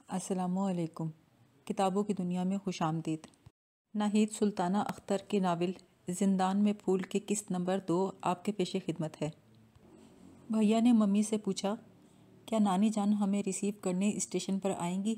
السلام علیکم۔ کتابوں کی دنیا میں خوش آمدید۔ ناہید سلطانہ اختر کی ناول زندان میں پھول کی قسط نمبر 2 آپ کے پیش خدمت ہے۔ بھیا نے ممی سے پوچھا، کیا نانی جان ہمیں ریسیو کرنے اسٹیشن پر آئیں گی؟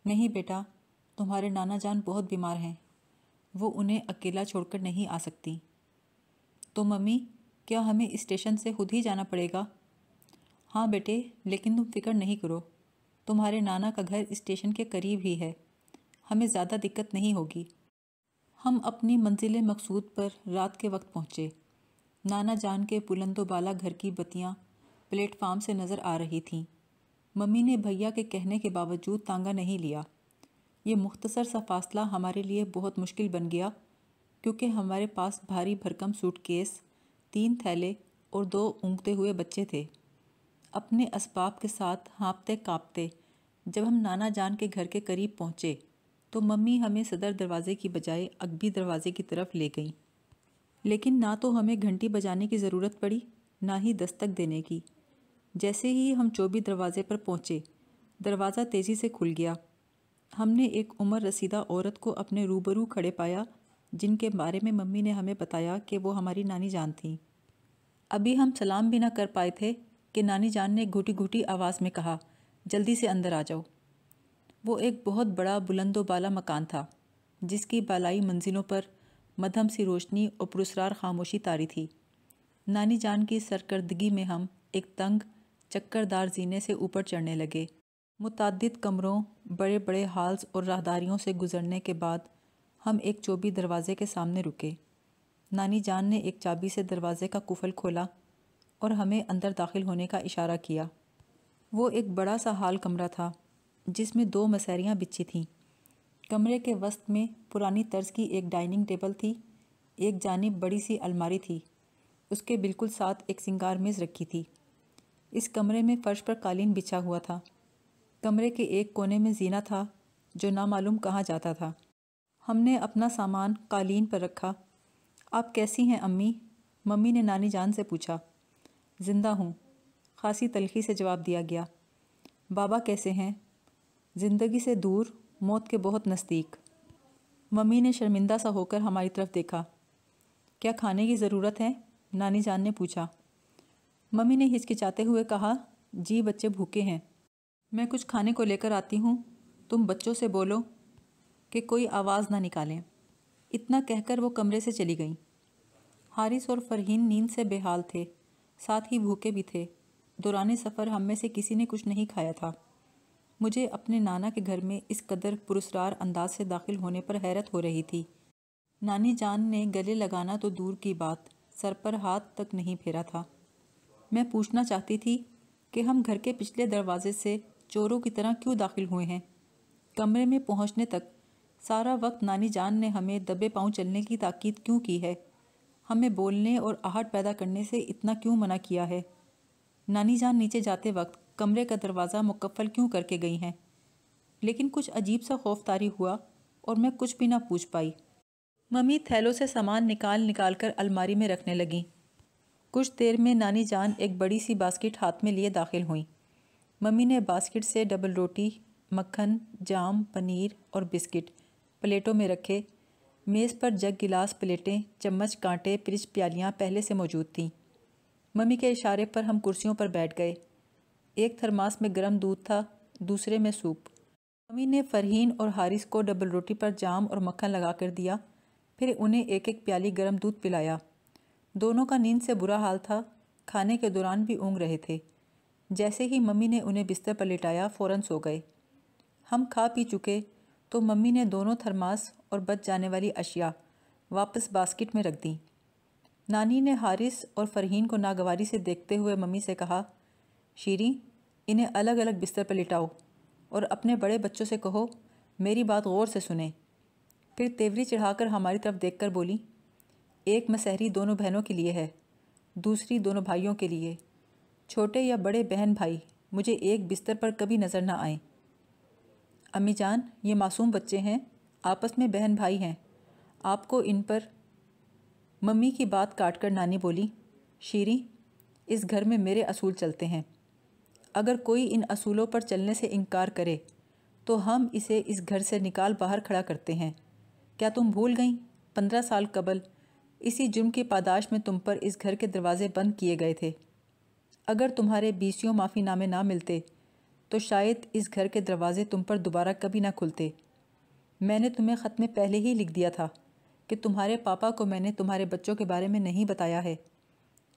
نہیں بیٹا، تمہارے نانا جان بہت بیمار ہیں، وہ انہیں اکیلا چھوڑ کر نہیں آ سکتی۔ تو ممی، کیا ہمیں اسٹیشن سے خود ہی جانا پڑے گا؟ ہاں بیٹے، لیکن تم فکر نہیں کرو، تمہارے نانا کا گھر اسٹیشن کے قریب ہی ہے، ہمیں زیادہ دقت نہیں ہوگی۔ ہم اپنی منزل مقصود پر رات کے وقت پہنچے۔ نانا جان کے بلند و بالا گھر کی بتیاں پلیٹ فارم سے نظر آ رہی تھیں۔ ممی نے بھیا کے کہنے کے باوجود تانگا نہیں لیا۔ یہ مختصر سا فاصلہ ہمارے لیے بہت مشکل بن گیا، کیونکہ ہمارے پاس بھاری بھرکم سوٹ کیس، 3 تھیلے اور 2 اونگتے ہوئے بچے تھے۔ اپنے اسباب کے ساتھ ہانپتے کانپتے جب ہم نانا جان کے گھر کے قریب پہنچے تو ممی ہمیں صدر دروازے کی بجائے عقبی دروازے کی طرف لے گئیں۔ لیکن نہ تو ہمیں گھنٹی بجانے کی ضرورت پڑی، نہ ہی دستک دینے کی۔ جیسے ہی ہم چوبی دروازے پر پہنچے، دروازہ تیزی سے کھل گیا۔ ہم نے ایک عمر رسیدہ عورت کو اپنے روبرو کھڑے پایا، جن کے بارے میں ممی نے ہمیں بتایا کہ وہ ہماری نانی جان تھیں۔ ابھی ہم سلام بھی نہ کر پائے تھے کہ نانی جان نے گھٹی گھٹی آواز میں کہا، جلدی سے اندر آ جاؤ۔ وہ ایک بہت بڑا بلند و بالا مکان تھا، جس کی بالائی منزلوں پر مدھم سی روشنی اور پراسرار خاموشی طاری تھی۔ نانی جان کی سرکردگی میں ہم ایک تنگ چکردار زینے سے اوپر چڑھنے لگے۔ متعدد کمروں، بڑے بڑے ہالز اور راہداریوں سے گزرنے کے بعد ہم ایک چوبی دروازے کے سامنے رکے۔ نانی جان نے ایک چابی سے دروازے کا قفل کھولا اور ہمیں اندر داخل ہونے کا اشارہ کیا۔ وہ ایک بڑا سا ہال کمرہ تھا، جس میں 2 مسیریاں بچھی تھیں۔ کمرے کے وسط میں پرانی طرز کی ایک ڈائننگ ٹیبل تھی، ایک جانب بڑی سی الماری تھی، اس کے بالکل ساتھ ایک سنگار میز رکھی تھی۔ اس کمرے میں فرش پر قالین بچھا ہوا تھا۔ کمرے کے ایک کونے میں زینہ تھا، جو نامعلوم کہاں جاتا تھا۔ ہم نے اپنا سامان قالین پر رکھا۔ آپ کیسی ہیں امی؟ ممی نے نانی جان سے پوچھا۔ زندہ ہوں، خاصی تلخی سے جواب دیا گیا۔ بابا کیسے ہیں؟ زندگی سے دور، موت کے بہت نزدیک۔ ممی نے شرمندہ سا ہو کر ہماری طرف دیکھا۔ کیا کھانے کی ضرورت ہے؟ نانی جان نے پوچھا۔ ممی نے ہچکچاتے ہوئے کہا، جی بچے بھوکے ہیں، میں کچھ کھانے کو لے کر آتی ہوں، تم بچوں سے بولو کہ کوئی آواز نہ نکالیں۔ اتنا کہہ کر وہ کمرے سے چلی گئیں۔ حارث اور فرحین نیند سے بے حال تھے، ساتھ ہی بھوکے بھی تھے۔ دوران سفر ہم میں سے کسی نے کچھ نہیں کھایا تھا۔ مجھے اپنے نانا کے گھر میں اس قدر پراسرار انداز سے داخل ہونے پر حیرت ہو رہی تھی۔ نانی جان نے گلے لگانا تو دور کی بات، سر پر ہاتھ تک نہیں پھیرا تھا۔ میں پوچھنا چاہتی تھی کہ ہم گھر کے پچھلے دروازے سے چوروں کی طرح کیوں داخل ہوئے ہیں؟ کمرے میں پہنچنے تک سارا وقت نانی جان نے ہمیں دبے پاؤں چلنے کی تاکید کیوں کی ہے؟ ہمیں بولنے اور آہٹ پیدا کرنے سے اتنا کیوں منع کیا ہے؟ نانی جان نیچے جاتے وقت کمرے کا دروازہ مقفل کیوں کر کے گئی ہیں؟ لیکن کچھ عجیب سا خوف طاری ہوا اور میں کچھ بھی نہ پوچھ پائی۔ ممی تھیلوں سے سامان نکال کر الماری میں رکھنے لگیں۔ کچھ دیر میں نانی جان ایک بڑی سی باسکٹ ہاتھ میں لیے داخل ہوئیں۔ ممی نے باسکٹ سے ڈبل روٹی، مکھن، جام، پنیر اور بسکٹ پلیٹوں میں رکھے۔ میز پر جگ، گلاس، پلیٹیں، چمچ، کانٹے، پرچ، پیالیاں پہلے سے موجود تھیں۔ ممی کے اشارے پر ہم کرسیوں پر بیٹھ گئے۔ ایک تھرماس میں گرم دودھ تھا، دوسرے میں سوپ۔ ممی نے فرحین اور حارث کو ڈبل روٹی پر جام اور مکھن لگا کر دیا، پھر انہیں ایک ایک پیالی گرم دودھ پلایا۔ دونوں کا نیند سے برا حال تھا، کھانے کے دوران بھی اونگ رہے تھے۔ جیسے ہی ممی نے انہیں بستر پر لٹایا، فوراً سو گئے۔ ہم کھا پی چکے تو ممی نے دونوں تھرماس اور بچ جانے والی اشیاء واپس باسکٹ میں رکھ دیں۔ نانی نے حارث اور فرحین کو ناگواری سے دیکھتے ہوئے ممی سے کہا، شیریں، انہیں الگ الگ بستر پر لٹاؤ اور اپنے بڑے بچوں سے کہو میری بات غور سے سنیں۔ پھر تیوری چڑھا کر ہماری طرف دیکھ کر بولی، ایک مسحری دونوں بہنوں کے لیے ہے، دوسری دونوں بھائیوں کے لیے۔ چھوٹے یا بڑے بہن بھائی مجھے ایک بستر پر کبھی نظر نہ آئیں۔ امی جان، یہ معصوم بچے ہیں، آپس میں بہن بھائی ہیں، آپ کو ان پر۔ ممی کی بات کاٹ کر نانی بولی، شیریں، اس گھر میں میرے اصول چلتے ہیں، اگر کوئی ان اصولوں پر چلنے سے انکار کرے تو ہم اسے اس گھر سے نکال باہر کھڑا کرتے ہیں۔ کیا تم بھول گئیں 15 سال قبل اسی جرم کی پاداش میں تم پر اس گھر کے دروازے بند کیے گئے تھے؟ اگر تمہارے 20 معافی نامے نہ ملتے تو شاید اس گھر کے دروازے تم پر دوبارہ کبھی نہ کھلتے۔ میں نے تمہیں خط میں پہلے ہی لکھ دیا تھا کہ تمہارے پاپا کو میں نے تمہارے بچوں کے بارے میں نہیں بتایا ہے،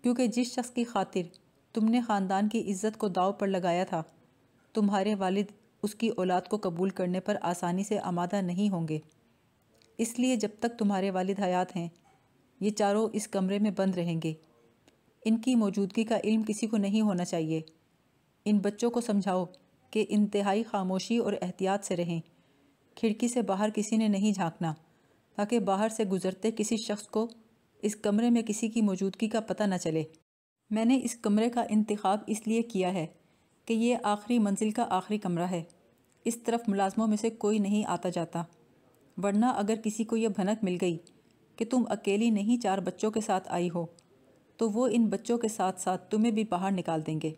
کیونکہ جس شخص کی خاطر تم نے خاندان کی عزت کو داؤ پر لگایا تھا، تمہارے والد اس کی اولاد کو قبول کرنے پر آسانی سے آمادہ نہیں ہوں گے۔ اس لیے جب تک تمہارے والد حیات ہیں یہ چاروں اس کمرے میں بند رہیں گے۔ ان کی موجودگی کا علم کسی کو نہیں ہونا چاہیے۔ ان بچوں کو سمجھاؤ کہ انتہائی خاموشی اور احتیاط سے رہیں۔ کھڑکی سے باہر کسی نے نہیں جھانکنا تاکہ باہر سے گزرتے کسی شخص کو اس کمرے میں کسی کی موجودگی کا پتہ نہ چلے۔ میں نے اس کمرے کا انتخاب اس لیے کیا ہے کہ یہ آخری منزل کا آخری کمرہ ہے۔ اس طرف ملازموں میں سے کوئی نہیں آتا جاتا، ورنہ اگر کسی کو یہ بھنک مل گئی کہ تم اکیلی نہیں 4 بچوں کے ساتھ آئی ہو تو وہ ان بچوں کے ساتھ ساتھ تمہیں بھی باہر نکال دیں گے۔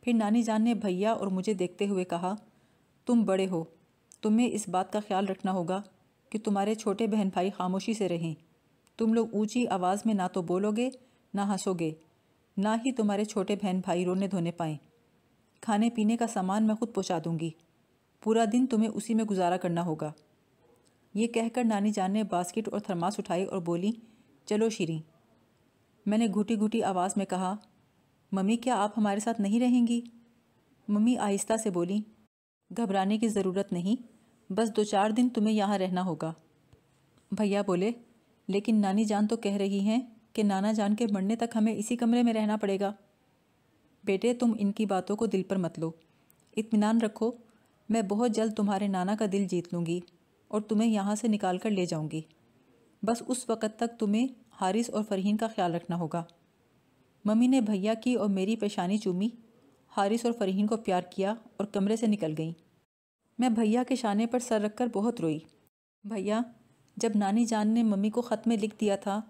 پھر نانی جان نے بھیا اور مجھے دیکھتے ہوئے کہا، تم بڑے ہو، تمہیں اس بات کا خیال رکھنا ہوگا کہ تمہارے چھوٹے بہن بھائی خاموشی سے رہیں۔ تم لوگ اونچی آواز میں نہ تو بولو گے نہ ہنسو گے، نہ ہی تمہارے چھوٹے بہن بھائی رونے دھونے پائیں۔ کھانے پینے کا سامان میں خود پہنچا دوں گی، پورا دن تمہیں اسی میں گزارا کرنا ہوگا۔ یہ کہہ کر نانی جان نے باسکٹ اور تھرماس اٹھائی اور بولی، چلو شیریں۔ میں نے گھٹی گھٹی آواز میں کہا، ممی کیا آپ ہمارے ساتھ نہیں رہیں گی؟ ممی آہستہ سے بولی، گھبرانے کی ضرورت نہیں، بس 2-4 دن تمہیں یہاں رہنا ہوگا۔ بھیا بولے، لیکن نانی جان تو کہہ رہی ہیں کہ نانا جان کے مرنے تک ہمیں اسی کمرے میں رہنا پڑے گا۔ بیٹے تم ان کی باتوں کو دل پر مت لو، اطمینان رکھو، میں بہت جلد تمہارے نانا کا دل جیت لوں گی اور تمہیں یہاں سے نکال کر لے جاؤں گی۔ بس اس وقت تک تمہیں حارث اور فرحین کا خیال رکھنا ہوگا۔ ممی نے بھیا کی اور میری پیشانی چومی، حارث اور فرحین کو پیار کیا اور کمرے سے نکل گئیں۔ میں بھیا کے شانے پر سر رکھ کر بہت روئی۔ بھیا، جب نانی جان نے ممی کو خط میں لکھ دیا تھا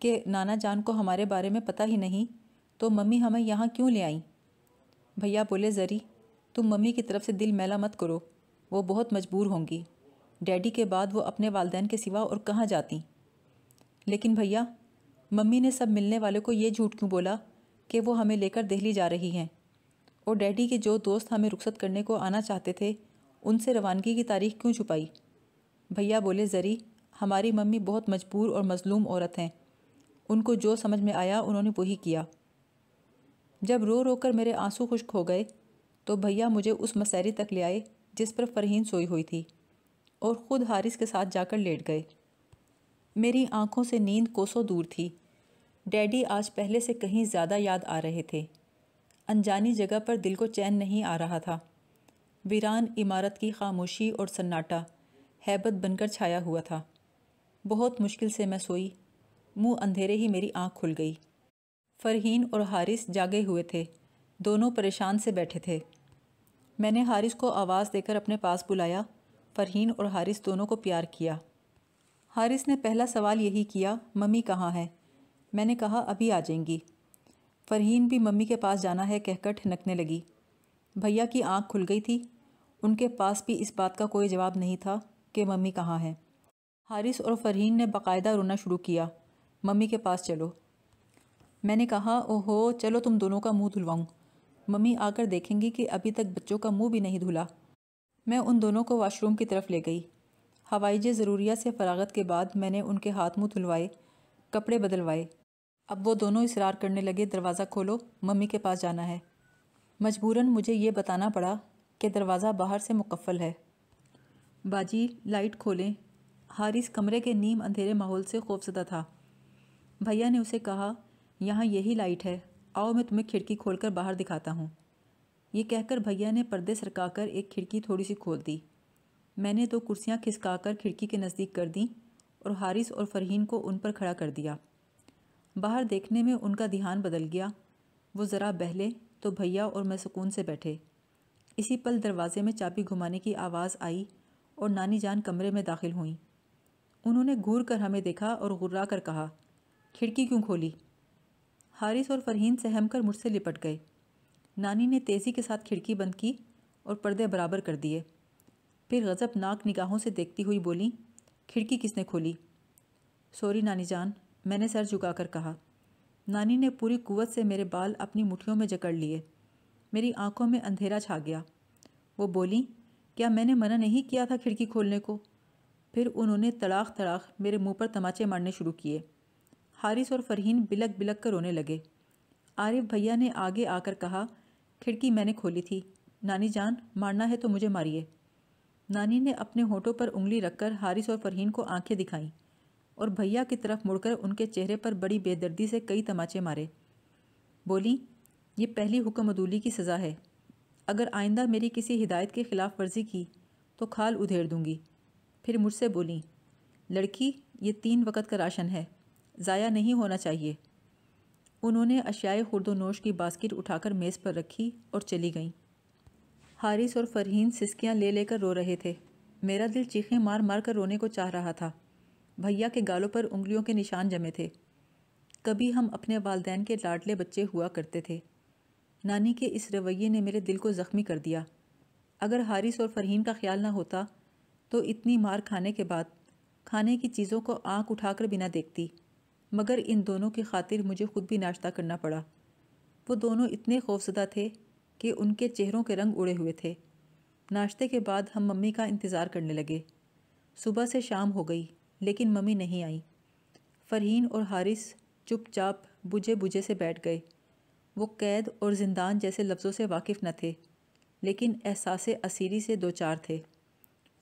کہ نانا جان کو ہمارے بارے میں پتہ ہی نہیں، تو ممی ہمیں یہاں کیوں لے آئیں؟ بھیا بولے، زری تم ممی کی طرف سے دل میلا مت کرو، وہ بہت مجبور ہوں گی، ڈیڈی کے بعد وہ اپنے والدین کے سوا اور کہاں جاتی؟ لیکن بھیا، ممی نے سب ملنے والے کو یہ جھوٹ کیوں بولا کہ وہ ہمیں لے کر دہلی جا رہی ہیں؟ اور ڈیڈی کے جو دوست ہمیں رخصت کرنے کو آنا چاہتے تھے ان سے روانگی کی تاریخ کیوں چھپائی؟ بھیا بولے، زری ہماری ممی بہت مجبور اور مظلوم عورت ہیں، ان کو جو سمجھ میں آیا انہوں نے وہی کیا۔ جب رو رو کر میرے آنسو خشک ہو گئے تو بھیا مجھے اس مسیری تک لے آئے جس پر فرحین سوئی ہوئی تھی اور خود حارث کے ساتھ جا کر لیٹ گئے۔ میری آنکھوں سے نیند کوسوں دور تھی۔ ڈیڈی آج پہلے سے کہیں زیادہ یاد آ رہے تھے۔ انجانی جگہ پر دل کو چین نہیں آ رہا تھا۔ ویران عمارت کی خاموشی اور سناٹا ہیبت بن کر چھایا ہوا تھا۔ بہت مشکل سے میں سوئی، منہ اندھیرے ہی میری آنکھ کھل گئی۔ فرحین اور حارث جاگے ہوئے تھے، دونوں پریشان سے بیٹھے تھے۔ میں نے حارث کو آواز دے کر اپنے پاس بلایا۔ فرحین اور حارث دونوں کو پیار کیا۔ حارث نے پہلا سوال یہی کیا، ممی کہاں ہے؟ میں نے کہا ابھی آ جائیں گی۔ فرحین بھی ممی کے پاس جانا ہے کہہ کر ٹھنکنے لگی۔ بھیا کی آنکھ کھل گئی تھی، ان کے پاس بھی اس بات کا کوئی جواب نہیں تھا کہ ممی کہاں ہے۔ حارث اور فرحین نے باقاعدہ رونا شروع کیا، ممی کے پاس چلو۔ میں نے کہا، اوہو چلو تم دونوں کا منہ دھلواؤں، ممی آ کر دیکھیں گی کہ ابھی تک بچوں کا منہ بھی نہیں دھلا۔ میں ان دونوں کو واش روم کی طرف لے گئی۔ حوائج ضروریہ سے فراغت کے بعد میں نے ان کے ہاتھ منہ دھلوائے، کپڑے بدلوائے۔ اب وہ دونوں اصرار کرنے لگے، دروازہ کھولو، ممی کے پاس جانا ہے۔ مجبوراً مجھے یہ بتانا پڑا کہ دروازہ باہر سے مقفل ہے۔ باجی لائٹ کھولیں۔ حارث کمرے کے نیم اندھیرے ماحول سے خوفزدہ تھا۔ بھیا نے اسے کہا، یہاں یہی لائٹ ہے، آؤ میں تمہیں کھڑکی کھول کر باہر دکھاتا ہوں۔ یہ کہہ کر بھیا نے پردے سرکا کر ایک کھڑکی تھوڑی سی کھول دی۔ میں نے 2 کرسیاں کھسکا کر کھڑکی کے نزدیک کر دیں اور حارث اور فرحین کو ان پر کھڑا کر دیا۔ باہر دیکھنے میں ان کا دھیان بدل گیا، وہ ذرا بہلے تو بھیا اور میں سکون سے بیٹھے۔ اسی پل دروازے میں چابی گھمانے کی آواز آئی اور نانی جان کمرے میں داخل ہوئیں۔ انہوں نے گھور کر ہمیں دیکھا اور غرا کر کہا، کھڑکی کیوں کھولی؟ حارث اور فرحین سہم کر مجھ سے لپٹ گئے۔ نانی نے تیزی کے ساتھ کھڑکی بند کی اور پردے برابر کر دیے۔ پھر غضبناک نگاہوں سے دیکھتی ہوئی بولی، کھڑکی کس نے کھولی؟ سوری نانی جان، میں نے سر جھکا کر کہا۔ نانی نے پوری قوت سے میرے بال اپنی مٹھیوں میں جکڑ لیے۔ میری آنکھوں میں اندھیرا چھا گیا۔ وہ بولی، کیا میں نے منع نہیں کیا تھا کھڑکی کھولنے کو؟ پھر انہوں نے تڑاخ تڑاخ میرے منہ پر تماچے مارنے شروع کیے۔ حارث اور فرحین بلک بلک کر رونے لگے۔ عارف بھیا نے آگے آ کر کہا، کھڑکی میں نے کھولی تھی، نانی جان مارنا ہے تو مجھے ماریے۔ نانی نے اپنے ہونٹوں پر انگلی رکھ کر حارث اور فرحین کو آنکھیں دکھائیں اور بھیا کی طرف مڑ کر ان کے چہرے پر بڑی بے دردی سے کئی تماچے مارے۔ بولی، یہ پہلی حکم عدولی کی سزا ہے، اگر آئندہ میری کسی ہدایت کی خلاف ورزی کی تو کھال ادھیڑ دوں گی۔ پھر مجھ سے بولیں، لڑکی یہ 3 وقت کا راشن ہے، ضائع نہیں ہونا چاہیے۔ انہوں نے اشیائے خورد و نوش کی باسکٹ اٹھا کر میز پر رکھی اور چلی گئیں۔ حارث اور فرحین سسکیاں لے لے کر رو رہے تھے۔ میرا دل چیخیں مار مار کر رونے کو چاہ رہا تھا۔ بھیا کے گالوں پر انگلیوں کے نشان جمے تھے۔ کبھی ہم اپنے والدین کے لاڈلے بچے ہوا کرتے تھے۔ نانی کے اس رویے نے میرے دل کو زخمی کر دیا۔ اگر حارث اور فرحین کا خیال نہ ہوتا تو اتنی مار کھانے کے بعد کھانے کی چیزوں کو آنکھ اٹھا کر بھی نہ دیکھتی، مگر ان دونوں کی خاطر مجھے خود بھی ناشتہ کرنا پڑا۔ وہ دونوں اتنے خوفزدہ تھے کہ ان کے چہروں کے رنگ اڑے ہوئے تھے۔ ناشتے کے بعد ہم ممی کا انتظار کرنے لگے۔ صبح سے شام ہو گئی لیکن ممی نہیں آئیں۔ فرحین اور حارث چپ چاپ بجھے بجھے سے بیٹھ گئے۔ وہ قید اور زندان جیسے لفظوں سے واقف نہ تھے، لیکن احساس اسیری سے دوچار تھے۔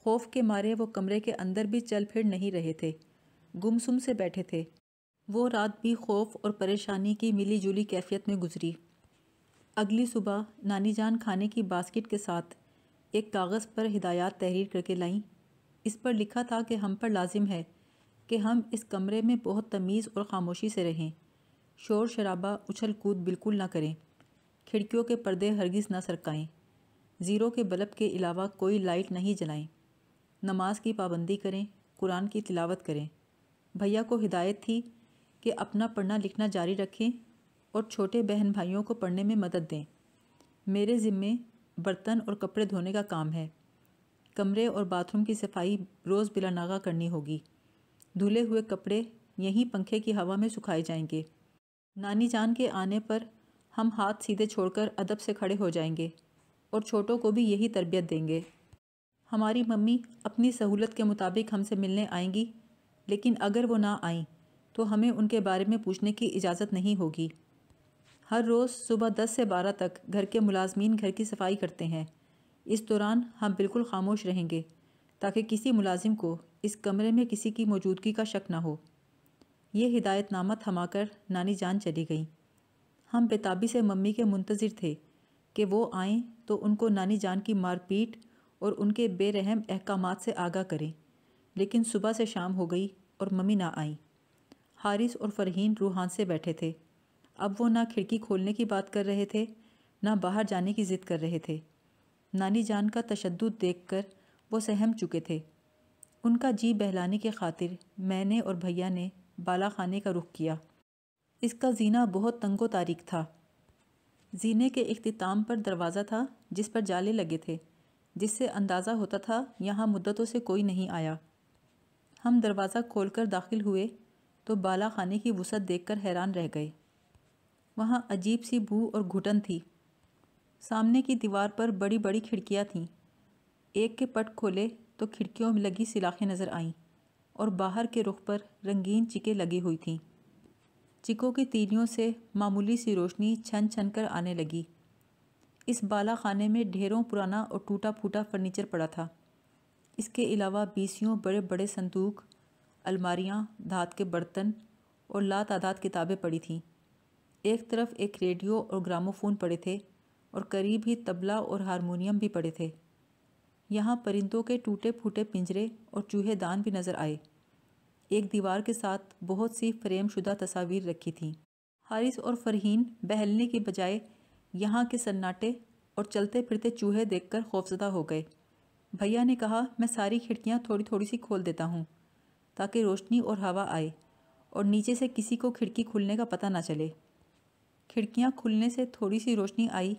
خوف کے مارے وہ کمرے کے اندر بھی چل پھر نہیں رہے تھے، گم سم سے بیٹھے تھے۔ وہ رات بھی خوف اور پریشانی کی ملی جلی کیفیت میں گزری۔ اگلی صبح نانی جان کھانے کی باسکٹ کے ساتھ ایک کاغذ پر ہدایات تحریر کر کے لائیں۔ اس پر لکھا تھا کہ ہم پر لازم ہے کہ ہم اس کمرے میں بہت تمیز اور خاموشی سے رہیں، شور شرابہ اچھل کود بالکل نہ کریں، کھڑکیوں کے پردے ہرگز نہ سرکائیں، زیرو کے بلب کے علاوہ کوئی لائٹ نہیں جلائیں، نماز کی پابندی کریں، قرآن کی تلاوت کریں۔ بھیا کو ہدایت تھی کہ اپنا پڑھنا لکھنا جاری رکھیں اور چھوٹے بہن بھائیوں کو پڑھنے میں مدد دیں۔ میرے ذمے برتن اور کپڑے دھونے کا کام ہے۔ کمرے اور باتھ روم کی صفائی روز بلا ناغہ کرنی ہوگی۔ دھلے ہوئے کپڑے یہیں پنکھے کی ہوا میں سکھائے جائیں گے۔ نانی جان کے آنے پر ہم ہاتھ سیدھے چھوڑ کر ادب سے کھڑے ہو جائیں گے اور چھوٹوں کو بھی یہی تربیت دیں گے۔ ہماری ممی اپنی سہولت کے مطابق ہم سے ملنے آئیں گی، لیکن اگر وہ نہ آئیں تو ہمیں ان کے بارے میں پوچھنے کی اجازت نہیں ہوگی۔ ہر روز صبح 10 سے 12 تک گھر کے ملازمین گھر کی صفائی کرتے ہیں۔ اس دوران ہم بالکل خاموش رہیں گے تاکہ کسی ملازم کو اس کمرے میں کسی کی موجودگی کا شک نہ ہو۔ یہ ہدایت نامہ تھما کر نانی جان چلی گئیں۔ ہم بے سے ممی کے منتظر تھے کہ وہ آئیں تو ان کو نانی جان کی مار پیٹ اور ان کے بے رحم احکامات سے آگاہ کریں، لیکن صبح سے شام ہو گئی اور ممی نہ آئیں۔ حارث اور فرحین روحان سے بیٹھے تھے۔ اب وہ نہ کھڑکی کھولنے کی بات کر رہے تھے، نہ باہر جانے کی ضد کر رہے تھے۔ نانی جان کا تشدد دیکھ کر وہ سہم چکے تھے۔ ان کا جی بہلانے کی خاطر میں نے اور بھیا نے بالا خانے کا رخ کیا۔ اس کا زینہ بہت تنگ و تاریک تھا۔ زینے کے اختتام پر دروازہ تھا جس پر جالے لگے تھے، جس سے اندازہ ہوتا تھا یہاں مدتوں سے کوئی نہیں آیا۔ ہم دروازہ کھول کر داخل ہوئے تو بالا خانے کی وسعت دیکھ کر حیران رہ گئے۔ وہاں عجیب سی بو اور گھٹن تھی۔ سامنے کی دیوار پر بڑی بڑی کھڑکیاں تھیں۔ ایک کے پٹ کھولے تو کھڑکیوں میں لگی سلاخیں نظر آئیں اور باہر کے رخ پر رنگین چکیں لگی ہوئی تھیں۔ چکوں کی تیلیوں سے معمولی سی روشنی چھن چھن کر آنے لگی۔ اس بالا خانے میں ڈھیروں پرانا اور ٹوٹا پھوٹا فرنیچر پڑا تھا۔ اس کے علاوہ بیسیوں بڑے بڑے صندوق، الماریاں، دھات کے برتن اور لاتعداد کتابیں پڑی تھیں۔ ایک طرف ایک ریڈیو اور گراموفون پڑے تھے اور قریب ہی طبلہ اور ہارمونیم بھی پڑے تھے۔ یہاں پرندوں کے ٹوٹے پھوٹے پنجرے اور چوہے دان بھی نظر آئے۔ ایک دیوار کے ساتھ بہت سی فریم شدہ تصاویر رکھی تھیں۔ حارث اور فرحین بہلنے کی بجائے یہاں کے سناٹے اور چلتے پھرتے چوہے دیکھ کر خوفزدہ ہو گئے۔ بھیا نے کہا، میں ساری کھڑکیاں تھوڑی تھوڑی سی کھول دیتا ہوں تاکہ روشنی اور ہوا آئے اور نیچے سے کسی کو کھڑکی کھلنے کا پتہ نہ چلے۔ کھڑکیاں کھلنے سے تھوڑی سی روشنی آئی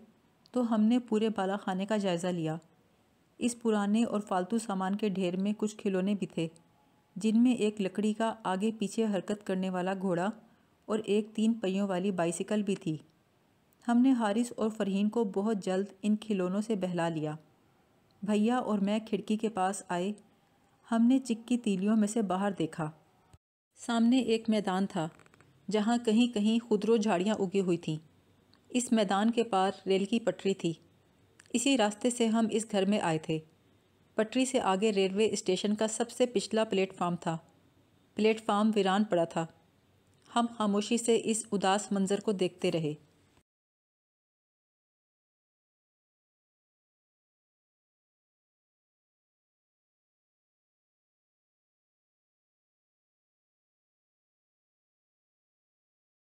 تو ہم نے پورے بالا خانے کا جائزہ لیا۔ اس پرانے اور فالتو سامان کے ڈھیر میں کچھ کھلونے بھی تھے، جن میں ایک لکڑی کا آگے پیچھے حرکت کرنے والا گھوڑا اور ایک 3 پہیوں والی بائیسیکل بھی تھی۔ ہم نے حارث اور فرحین کو بہت جلد ان کھلونوں سے بہلا لیا۔ بھیا اور میں کھڑکی کے پاس آئے۔ ہم نے چکی تیلیوں میں سے باہر دیکھا۔ سامنے ایک میدان تھا جہاں کہیں کہیں خضرو جھاڑیاں اگی ہوئی تھیں۔ اس میدان کے پار ریل کی پٹری تھی۔ اسی راستے سے ہم اس گھر میں آئے تھے۔ پٹری سے آگے ریلوے اسٹیشن کا سب سے پچھلا پلیٹ فارم تھا۔ پلیٹ فارم ویران پڑا تھا۔ ہم خاموشی سے اس اداس منظر کو دیکھتے رہے۔